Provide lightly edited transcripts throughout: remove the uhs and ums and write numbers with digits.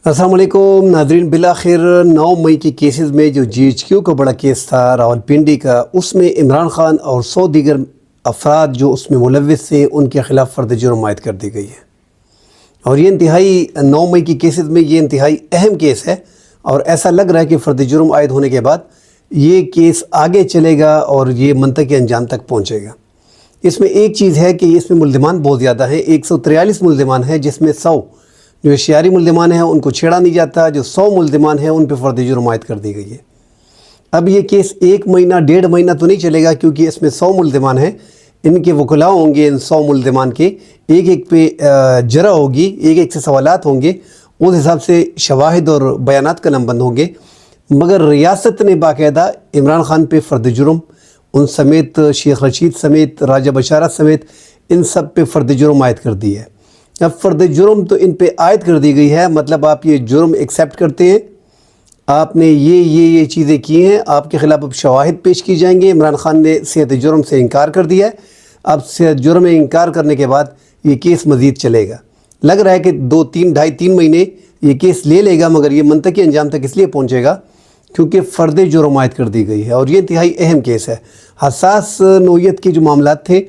अस्सलाम वालेकुम नाज़रीन। बिलाखिर 9 मई के केसेस में जो GHQ का बड़ा केस था रावलपिंडी का, उसमें इमरान खान और 100 दीगर अफराद जो उसमें मुलव्विस थे उनके ख़िलाफ़ फ़र्द जुर्म आयद कर दी गई है। और ये इंतहाई 9 मई के केसेस में ये इंतहाई अहम केस है और ऐसा लग रहा है कि फ़र्द जुर्म आयद होने के बाद ये केस आगे चलेगा और ये मंतक़ी अंजाम तक पहुँचेगा। इसमें एक चीज़ है कि इसमें मुल्ज़िमान बहुत ज़्यादा हैं, 143 मुल्ज़िमान हैं, जिसमें 100 जो शियारी मुल्ज़िमान हैं उनको छेड़ा नहीं जाता, जो 100 मुल्ज़िमान हैं उन पर फ़र्द जुर्म आयद कर दी गई है। अब ये केस 1 महीना 1.5 महीना तो नहीं चलेगा, क्योंकि इसमें 100 मुल्ज़िमान हैं, इनके वकला होंगे, इन 100 मुल्ज़िमान के एक एक पे जरा होगी, एक एक से सवालात होंगे, उस हिसाब से शवाहिद और बयानात कलमबंद होंगे। मगर रियासत ने बाकायदा इमरान खान पे फ़र्द जुर्म, उन समेत शेख रशीद समेत राजा बशारत समेत इन सब पे फ़र्द जुर्म आयद कर दी है। अब फ़र्द जुर्म तो इन पे आयद कर दी गई है, मतलब आप ये जुर्म एक्सेप्ट करते हैं, आपने ये चीज़ें की हैं, आपके ख़िलाफ़ अब शवाहिद पेश की जाएंगे। इमरान खान ने सेहत जुर्म से इनकार कर दिया है। अब सेहत जुर्म में इनकार करने के बाद ये केस मज़ीद चलेगा। लग रहा है कि 2-3 महीने ये केस ले लेगा, मगर ये मंतकी अंजाम तक इसलिए पहुँचेगा क्योंकि फ़र्द जुर्म आयद कर दी गई है और ये इंतहाई अहम केस है। हसास नोयत के जो मामलात थे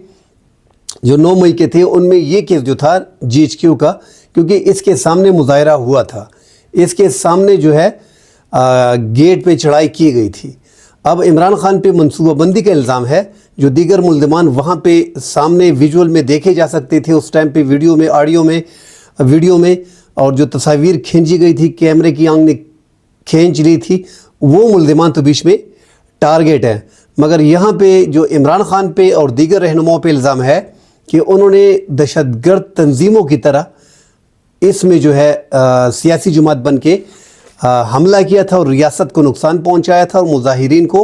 जो 9 मई के थे, उनमें ये केस जो था GHQ का, क्योंकि इसके सामने मुज़ाहरा हुआ था, इसके सामने जो है गेट पे चढ़ाई की गई थी। अब इमरान खान पे मनसूबाबंदी का इल्ज़ाम है, जो दीगर मुल्ज़िमान वहाँ पे सामने विजुअल में देखे जा सकते थे उस टाइम पे, वीडियो में, ऑडियो में, वीडियो में, और जो तस्वीर खींची गई थी, कैमरे की आंख ने खींच रही थी, वो मुल्ज़िमान तो बीच में टारगेट है। मगर यहाँ पे जो इमरान खान पे और दीगर रहनुमाओं पे इल्ज़ाम है कि उन्होंने दहशतगर्द तंजीमों की तरह इसमें जो है सियासी जमात बन के हमला किया था और रियासत को नुकसान पहुंचाया था, और मुजाहिरीन को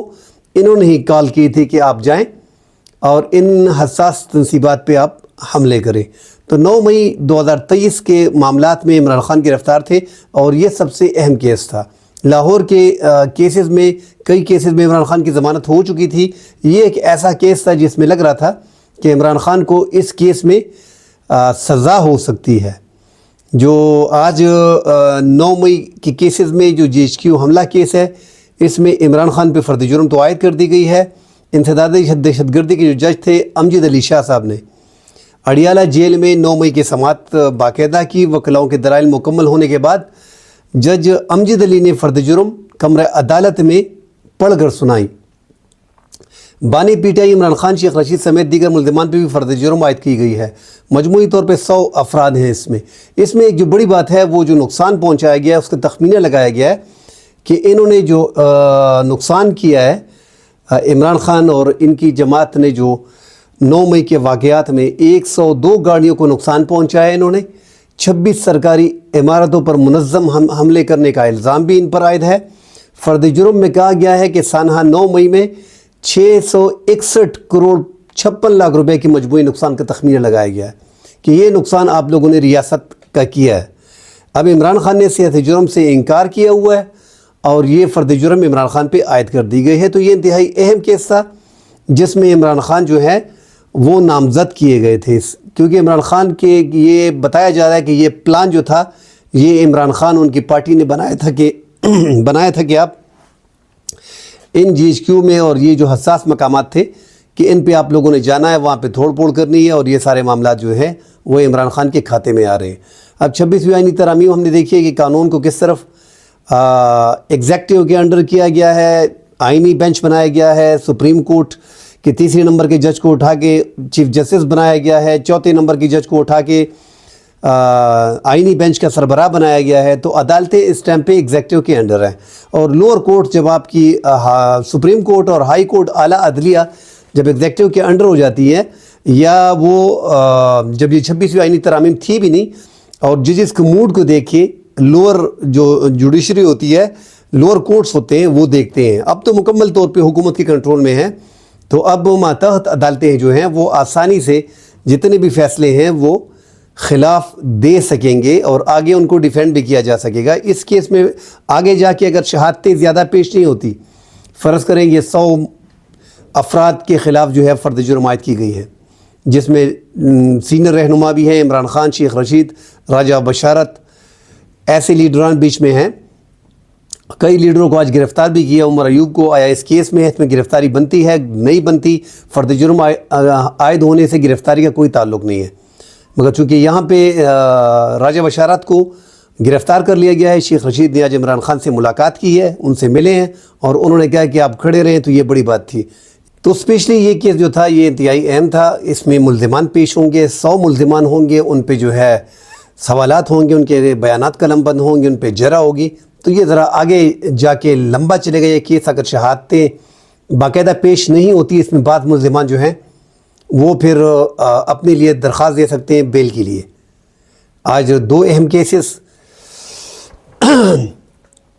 इन्होंने ही कॉल की थी कि आप जाएं और इन हसास तनसीबात पे आप हमले करें। तो 9 मई 2023 के मामलात में इमरान खान गिरफ़्तार थे और ये सबसे अहम केस था। लाहौर के केसेस में, कई केसेस में इमरान खान की ज़मानत हो चुकी थी। ये एक ऐसा केस था जिसमें लग रहा था कि इमरान खान को इस केस में सज़ा हो सकती है। जो आज 9 मई के केसेस में जो GHQ हमला केस है, इसमें इमरान खान पे फ़र्द जुर्म तो आयद कर दी गई है। इंसदादी दहशतगर्दी के जो जज थे अमजद अली शाह साहब ने अडियाला जेल में 9 मई के समाअत बाकायदा की, वकलाओं के दलाइल मुकम्मल होने के बाद जज अमजद अली ने फ़र्द जुर्म कमरे अदालत में पढ़ कर सुनाई। बानी PTI इमरान खान, शेख रशीद समेत दीगर मुल्ज़िमान पे भी फ़र्द जुर्म आयद की गई है। मजमूई तौर पे 100 अफराद हैं इसमें एक जो बड़ी बात है, वो जो नुकसान पहुँचाया गया है उसका तखमीना लगाया गया है कि इन्होंने जो नुकसान किया है इमरान खान और इनकी जमात ने, जो 9 मई के वाक़यात में 102 गाड़ियों को नुकसान पहुँचाया इन्होंने, 26 सरकारी इमारतों पर मुनज़्ज़म हमले करने का इल्ज़ाम भी इन पर आयद है। फ़र्द जुर्म में कहा गया है कि सानहा 9 मई में 661 करोड़ 56 लाख रुपए की मजमूई नुकसान का तखमीना लगाया गया है कि ये नुकसान आप लोगों ने रियासत का किया है। अब इमरान खान ने सेहत जुर्म से इनकार किया हुआ है और ये फ़र्द जुर्म इमरान खान पे आयद कर दी गई है। तो ये इंतहाई अहम केस था जिसमें इमरान खान जो है वो नामज़द किए गए थे, क्योंकि इमरान खान के ये बताया जा रहा है कि ये प्लान जो था ये इमरान खान उनकी पार्टी ने बनाया था कि आप इन GHQ में और ये जो हसास मकामात थे कि इन पे आप लोगों ने जाना है, वहाँ पे तोड़ फोड़ करनी है, और ये सारे मामला जो हैं वो इमरान खान के खाते में आ रहे हैं। अब 26वीं आईनी तरामीम हमने देखी है कि कानून को किस तरफ एग्जेक्टिव के अंडर किया गया है, आईनी बेंच बनाया गया है, सुप्रीम कोर्ट के 3 नंबर के जज को उठा के चीफ जस्टिस बनाया गया है, 4 नंबर की जज को उठा के आईनी बेंच का सरबराह बनाया गया है। तो अदालतें इस टाइम पे एग्जेक्टिव के अंडर हैं, और लोअर कोर्ट जब आपकी सुप्रीम कोर्ट और हाई कोर्ट, आला अदलिया जब एग्जेक्टिव के अंडर हो जाती है, या वो जब ये 26वीं आईनी तरामीम थी भी नहीं, और जजेस के मूड को देख के लोअर जो जुडिशरी होती है, लोअर कोर्ट्स होते हैं, वो देखते हैं। अब तो मुकम्मल तौर पे हुकूमत के कंट्रोल में है, तो अब मातहत अदालतें जो हैं वो आसानी से जितने भी फ़ैसले हैं वो ख़िलाफ़ दे सकेंगे और आगे उनको डिफेंड भी किया जा सकेगा। इस केस में आगे जाके अगर शहादतें ज़्यादा पेश नहीं होती, फ़र्ज़ करें ये 100 अफराद के ख़िलाफ़ जो है फ़र्द जुर्म आयद की गई है, जिसमें सीनियर रहनुमा भी हैं इमरान खान, शेख रशीद, राजा बशारत, ایسے لیڈران بیچ میں ہیں. کئی لیڈروں کو آج گرفتار بھی کیا. عمر ایوب کو آیا اس کیس میں گرفتاری بنتی ہے نہیں بنتی؟ فرد جرم عائد ہونے سے گرفتاری کا کوئی تعلق نہیں ہے، مگر چونکہ یہاں پہ راجہ بشارت کو گرفتار کر لیا گیا ہے. شیخ رشید نے آج عمران خان سے ملاقات کی ہے، ان سے ملے ہیں اور انہوں نے کہا کہ آپ کھڑے رہیں، تو یہ بڑی بات تھی. تو اسپیشلی یہ کیس جو تھا یہ انتہائی اہم تھا. اس میں ملزمان پیش ہوں گے، 100 ملزمان ہوں گے، ان پہ جو ہے سوالات ہوں گے، ان کے بیانات قلم بند ہوں گے، ان پہ جرح ہوگی. تو یہ ذرا آگے جا کے لمبا چلے گا یہ کیس. اگر شہادتیں باقاعدہ پیش نہیں ہوتی اس میں، بعض ملزمان جو ہیں وہ پھر اپنے لیے درخواست دے سکتے ہیں بیل کے لیے. آج 2 اہم کیسز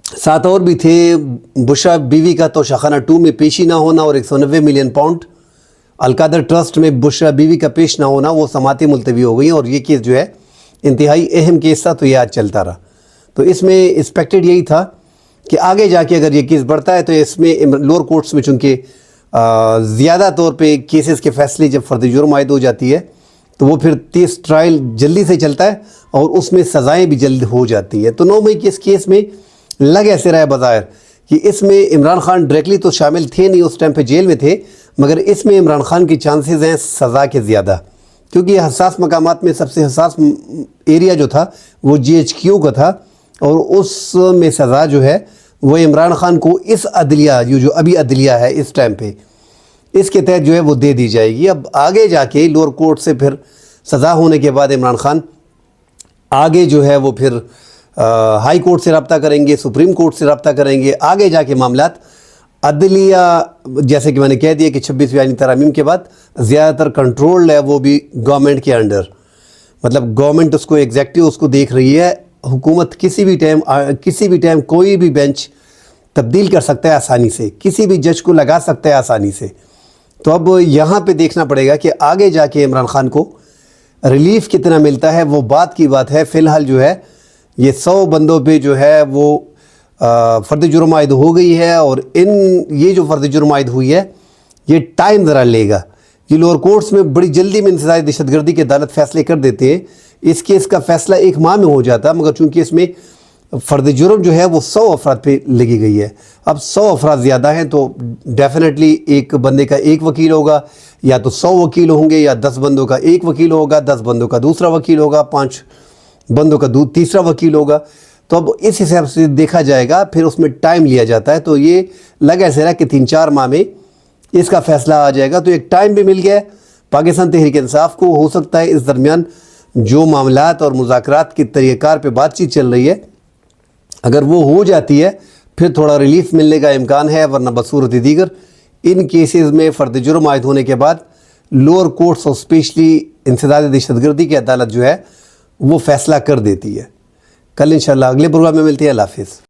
ساتھ اور بھی تھے. بشرا بیوی کا توشاخانہ 2 میں پیشی نہ ہونا اور 190 ملین پاؤنڈ القادر ٹرسٹ میں بشرا بیوی کا پیش نہ ہونا، وہ سماعتیں ملتوی ہو گئیں اور یہ کیس جو ہے انتہائی اہم کیس تھا، تو یہ آج چلتا رہا. تو اس میں ایکسپیکٹڈ یہی تھا کہ آگے جا کے اگر یہ کیس بڑھتا ہے تو اس میں لوور کورٹس میں چونکہ زیادہ طور پہ کیسز کے فیصلے جب فرد جرم عائد ہو جاتی ہے تو وہ پھر 30 ٹرائل جلدی سے چلتا ہے اور اس میں سزائیں بھی جلد ہو جاتی ہے. تو 9 مئی کے اس کیس میں لگ ایسے رہا ہے بظاہر کہ اس میں عمران خان ڈائریکٹلی تو شامل تھے نہیں، اس ٹائم پہ جیل میں تھے، مگر اس میں عمران خان کی چانسز ہیں سزا کے زیادہ، کیونکہ یہ حساس مقامات میں سب سے حساس ایریا جو تھا وہ GHQ کا تھا اور اس میں سزا جو ہے وہ عمران خان کو اس عدلیہ جو ابھی عدلیہ ہے اس ٹائم پہ اس کے تحت جو ہے وہ دے دی جائے گی. اب آگے جا کے لوور کورٹ سے پھر سزا ہونے کے بعد عمران خان آگے جو ہے وہ پھر ہائی کورٹ سے رابطہ کریں گے، سپریم کورٹ سے رابطہ کریں گے. آگے جا کے معاملات عدلیہ جیسے کہ میں نے کہہ دیا کہ 26 آئینی ترامیم کے بعد زیادہ تر کنٹرول ہے وہ بھی گورنمنٹ کے انڈر، مطلب گورنمنٹ اس کو ایگزیکٹو اس کو دیکھ رہی ہے. حکومت کسی بھی ٹائم کوئی بھی بینچ تبدیل کر سکتا ہے آسانی سے، کسی بھی جج کو لگا سکتا ہے آسانی سے. تو اب یہاں پہ دیکھنا پڑے گا کہ آگے جا کے عمران خان کو ریلیف کتنا ملتا ہے، وہ بات کی بات ہے. فی الحال جو ہے یہ 100 بندوں پہ جو ہے وہ فرد جرم عائد ہو گئی ہے اور یہ جو فرد جرم عائد ہوئی ہے یہ ٹائم ذرا لے گا. یہ لوور کورٹس میں بڑی جلدی میں انسداد دہشت گردی کے عدالت فیصلے کر دیتے ہیں. اس کیس کا فیصلہ 1 ماہ میں ہو جاتا، مگر چونکہ اس میں فرد جرم جو ہے وہ 100 افراد پہ لگی گئی ہے. اب 100 افراد زیادہ ہیں تو ڈیفینیٹلی ایک بندے کا ایک وکیل ہوگا، یا تو 100 وکیل ہوں گے، یا 10 بندوں کا ایک وکیل ہوگا، 10 بندوں کا دوسرا وکیل ہوگا، 5 بندوں کا تیسرا وکیل ہوگا. تو اب اس حساب سے دیکھا جائے گا، پھر اس میں ٹائم لیا جاتا ہے. تو یہ لگ ایسے رہا کہ 3-4 ماہ میں اس کا فیصلہ آ جائے گا. تو ایک ٹائم بھی مل گیا ہے پاکستان تحریک انصاف کو. ہو سکتا ہے اس درمیان جو معاملات اور مذاکرات کے طریقہ کار پہ بات چیت چل رہی ہے اگر وہ ہو جاتی ہے پھر تھوڑا ریلیف ملنے کا امکان ہے، ورنہ بصورت دیگر ان کیسز میں فرد جرم عائد ہونے کے بعد لوور کورٹس اور اسپیشلی انسداد دہشت گردی کی عدالت جو ہے وہ فیصلہ کر دیتی ہے. کل انشاءاللہ اگلے پروگرام میں ملتے ہیں. اللہ حافظ.